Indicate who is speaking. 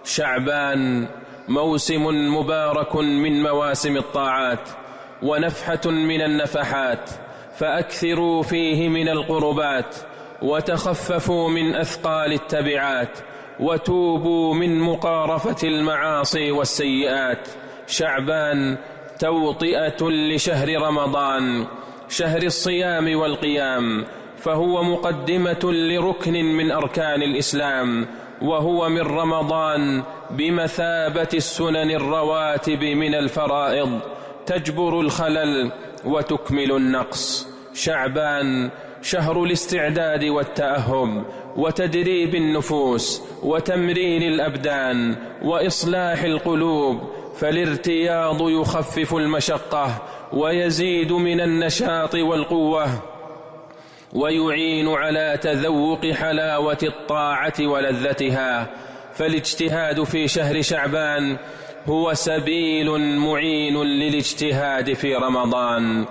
Speaker 1: شعبان موسم مبارك من مواسم الطاعات ونفحة من النفحات، فأكثروا فيه من القربات وتخففوا من أثقال التبعات وتوبوا من مقارفة المعاصي والسيئات. شعبان توطئة لشهر رمضان، شهر الصيام والقيام، فهو مقدمة لركن من أركان الإسلام، وهو من رمضان بمثابة السنن الرواتب من الفرائض، تجبر الخلل وتكمل النقص. شعبان شهر الاستعداد والتأهب وتدريب النفوس وتمرين الأبدان وإصلاح القلوب، فالارتياض يخفف المشقة ويزيد من النشاط والقوة ويعين على تذوق حلاوة الطاعة ولذتها. فالاجتهاد في شهر شعبان هو سبيل معين للاجتهاد في رمضان.